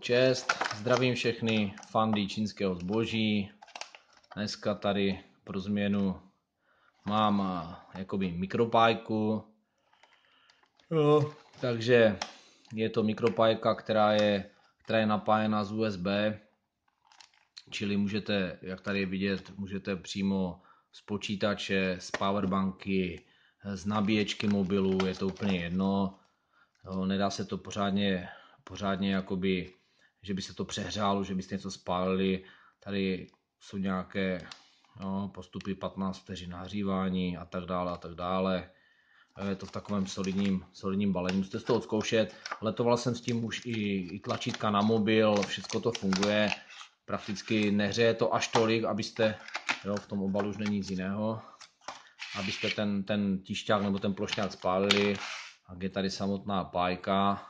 Čest, zdravím všechny fandy čínského zboží. Dneska tady pro změnu mám jakoby mikropájku. Takže je to mikropájka, která je napájena z USB. Čili můžete, jak tady je vidět, můžete přímo z počítače, z powerbanky, z nabíječky mobilu, je to úplně jedno. Nedá se to pořádně jakoby, že by se to přehřálo, že byste něco spálili. Tady jsou nějaké postupy 15 vteřin nahřívání a tak dále. Je to v takovém solidním balení, musíte to odzkoušet. Letoval jsem s tím už i tlačítka na mobil, všechno to funguje. Prakticky nehřeje to až tolik, abyste, v tom obalu už není nic jiného, abyste ten tišťák nebo ten plošňák spálili. A je tady samotná pájka.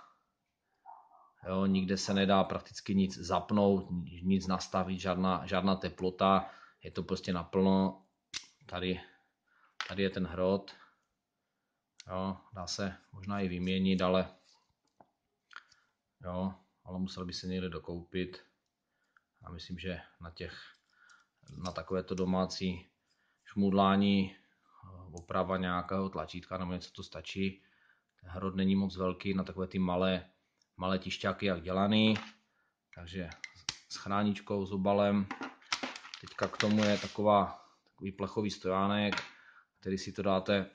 Nikde se nedá prakticky nic zapnout, nic nastavit, žádná teplota. Je to prostě naplno. Tady je ten hrot. Dá se možná i vyměnit, ale musel by se někde dokoupit. A myslím, že na takovéto domácí šmudlání oprava nějakého tlačítka nebo něco to stačí. Ten hrot není moc velký na takové ty malé tišťáky jak dělaný. Takže s chráničkou, s obalem. Teďka k tomu je takový plechový stojánek, který si to dáte,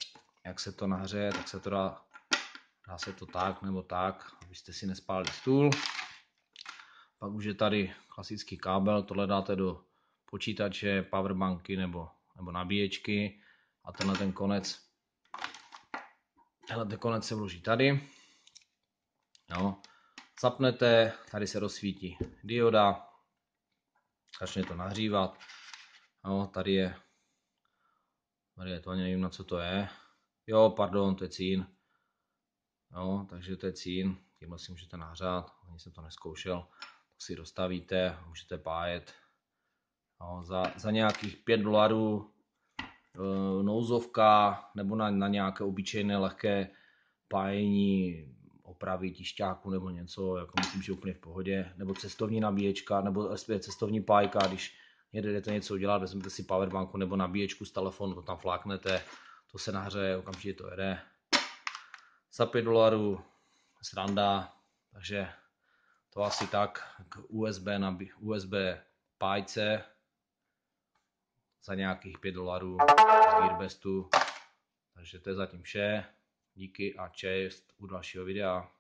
jak se to nahřeje, tak se to dá se to tak nebo tak, abyste si nespálili stůl. Pak už je tady klasický kábel, tohle dáte do počítače, powerbanky nebo nabíječky a tenhle konec se vloží tady. Zapnete, tady se rozsvítí dioda, začne to nahřívat. Tady je to, ani nevím, na co to je. Pardon, to je cín. Takže to je cín, tímhle si můžete nahřát, ani jsem to neskoušel. To si dostavíte, můžete pájet. Za nějakých $5 nouzovka nebo na nějaké obyčejné lehké pájení, opravy tišťáku nebo něco, jako myslím, že úplně v pohodě, nebo cestovní nabíječka, nebo cestovní pájka, když jdete něco udělat, vezmete si powerbanku nebo nabíječku z telefonu, to tam fláknete, to se nahřeje, okamžitě to jede. Za $5 sranda, takže to asi tak k USB pájce za nějakých $5 z Gearbestu. Takže to je zatím vše. Díky a čest u dalšího videa.